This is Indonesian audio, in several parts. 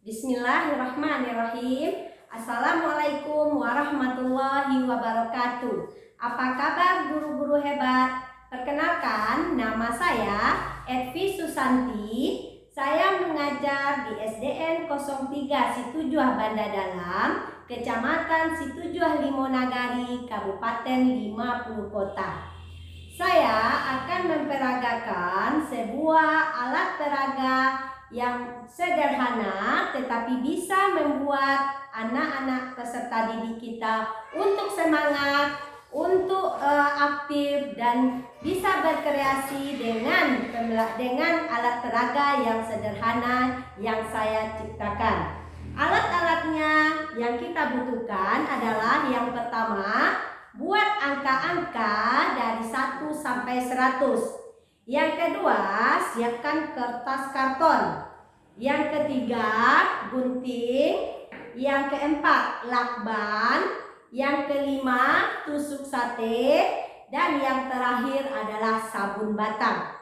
Bismillahirrahmanirrahim. Assalamualaikum warahmatullahi wabarakatuh. Apa kabar guru-guru hebat? Perkenalkan, nama saya Edvi Susanti. Saya mengajar di SDN 03 Situjuh Banda Dalam, Kecamatan Situjuh Limonagari, Kabupaten 50 Kota. Saya akan memperagakan sebuah alat peraga yang sederhana tetapi bisa membuat anak-anak peserta didik kita untuk semangat, untuk aktif dan bisa berkreasi dengan alat peraga yang sederhana yang saya ciptakan. Alat-alatnya yang kita butuhkan adalah yang pertama, buat angka-angka dari 1 sampai 100. Yang kedua, siapkan kertas karton. Yang ketiga, gunting. Yang keempat, lakban. Yang kelima, tusuk sate. Dan yang terakhir adalah sabun batang.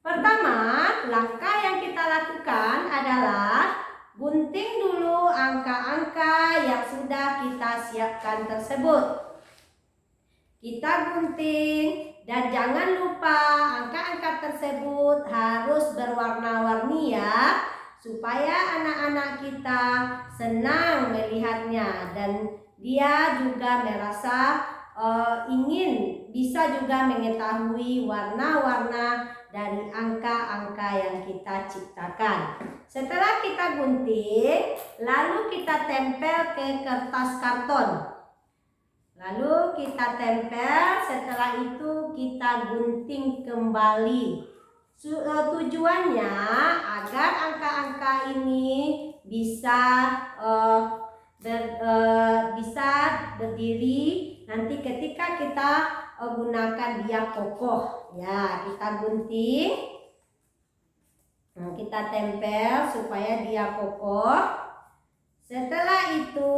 Pertama, langkah yang kita lakukan adalah gunting dulu angka-angka yang sudah kita siapkan tersebut. Kita gunting. Dan jangan lupa angka-angka tersebut harus berwarna-warni ya, supaya anak-anak kita senang melihatnya dan dia juga merasa ingin bisa juga mengetahui warna-warna dari angka-angka yang kita ciptakan. Setelah kita gunting, lalu kita tempel ke kertas karton. Lalu kita tempel, setelah itu kita gunting kembali. Tujuannya agar angka-angka ini bisa berdiri nanti ketika kita gunakan dia kokoh. Ya, kita gunting, kita tempel supaya dia kokoh. Setelah itu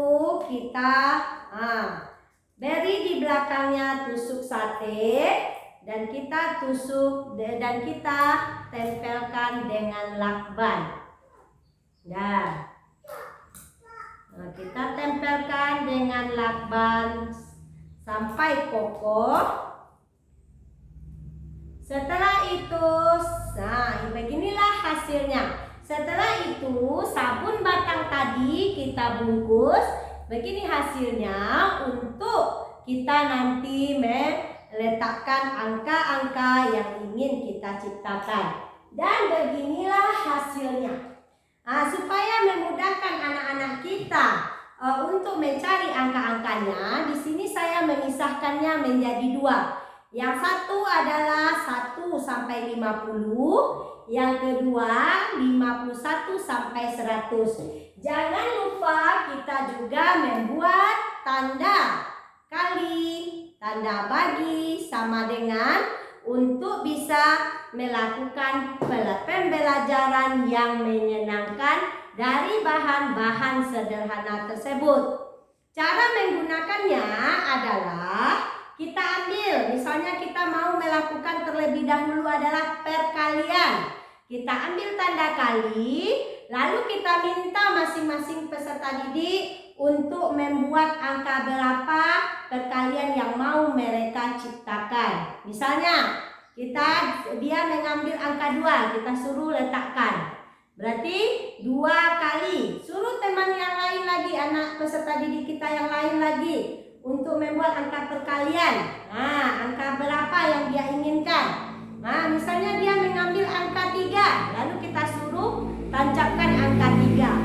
kita beri di belakangnya tusuk sate dan kita tempelkan dengan lakban. Nah, kita tempelkan dengan lakban sampai kokoh. Setelah itu, beginilah hasilnya. Setelah itu, sabun batang tadi kita bungkus. Begini hasilnya untuk kita nanti meletakkan angka-angka yang ingin kita ciptakan. Dan beginilah hasilnya. Supaya memudahkan anak-anak kita untuk mencari angka-angkanya, di sini saya memisahkannya menjadi 2. Yang satu adalah 1 sampai 50, yang kedua 51 sampai 100. Jangan lupa kita juga membuat tanda kali, tanda bagi sama dengan untuk bisa melakukan pembelajaran yang menyenangkan dari bahan-bahan sederhana tersebut. Cara menggunakannya adalah kita ambil, misalnya kita mau melakukan terlebih dahulu adalah perkalian. Kita ambil tanda kali, lalu kita minta masing-masing peserta didik untuk membuat angka berapa perkalian yang mau mereka ciptakan. Misalnya, dia mengambil angka 2, kita suruh letakkan. Berarti 2 kali. Suruh teman yang lain lagi, anak peserta didik kita yang lain lagi untuk membuat angka perkalian. Angka berapa yang dia inginkan? Misalnya dia mengambil angka 3, lalu kita suruh tancapkan angka 3.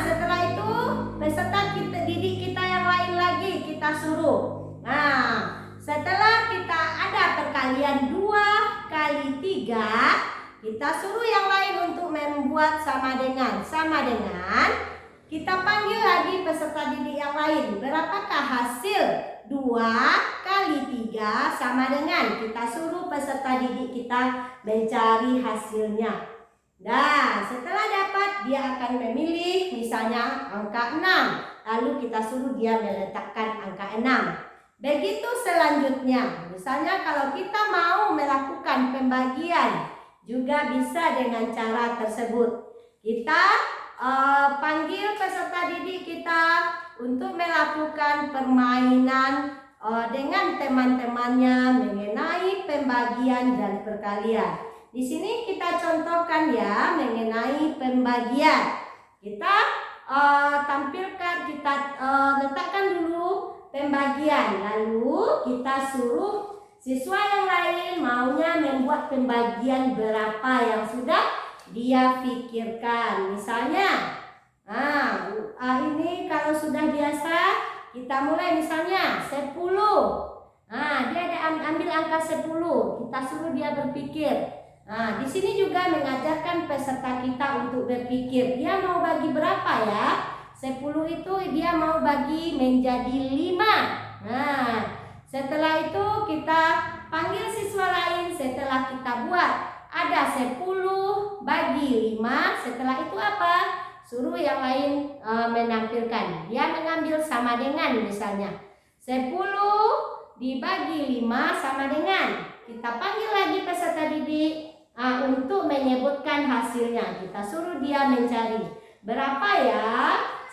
Setelah itu peserta didik kita yang lain lagi kita suruh. Setelah kita ada perkalian 2 kali 3, kita suruh yang lain untuk membuat sama dengan kita panggil lagi peserta didik yang lain. Berapakah hasil 2 kali 3 sama dengan? Kita suruh peserta didik kita mencari hasilnya. Nah, setelah dapat dia akan memilih misalnya angka 6. Lalu kita suruh dia meletakkan angka 6. Begitu selanjutnya. Misalnya kalau kita mau melakukan pembagian juga bisa dengan cara tersebut. Kita panggil peserta didik kita untuk melakukan permainan dengan teman-temannya mengenai pembagian dan perkalian. Di sini kita contohkan ya mengenai pembagian. Kita tampilkan, kita letakkan dulu pembagian, lalu kita suruh siswa yang lain maunya membuat pembagian berapa yang sudah dia pikirkan. Misalnya, ini kalau sudah biasa kita mulai misalnya 10. Dia ada ambil angka 10, kita suruh dia berpikir. Di sini juga mengajarkan peserta kita untuk berpikir. Dia mau bagi berapa ya? 10 itu dia mau bagi menjadi 5. Setelah itu kita panggil siswa lain. Setelah kita buat ada 10 bagi 5. Setelah itu apa? Suruh yang lain menampilkan. Dia mengambil sama dengan misalnya 10 dibagi 5 sama dengan. Kita panggil lagi peserta didik untuk menyebutkan hasilnya. Kita suruh dia mencari berapa ya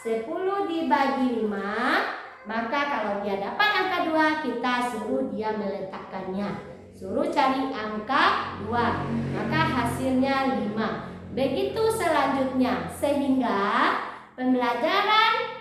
10 dibagi 5. Maka kalau dia dapat angka 2, kita suruh dia meletakkannya. Suruh cari angka 2, maka hasilnya 5. Begitu selanjutnya, sehingga pembelajaran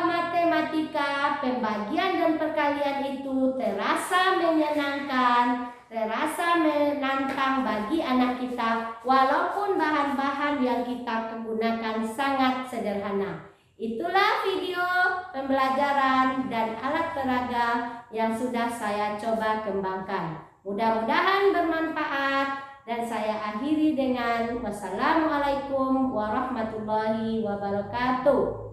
matematika, pembagian dan perkalian itu terasa menyenangkan, terasa menantang bagi anak kita, walaupun bahan-bahan yang kita gunakan sangat sederhana. Itulah video pembelajaran dan alat peraga yang sudah saya coba kembangkan. Mudah-mudahan bermanfaat dan saya akhiri dengan wassalamualaikum warahmatullahi wabarakatuh.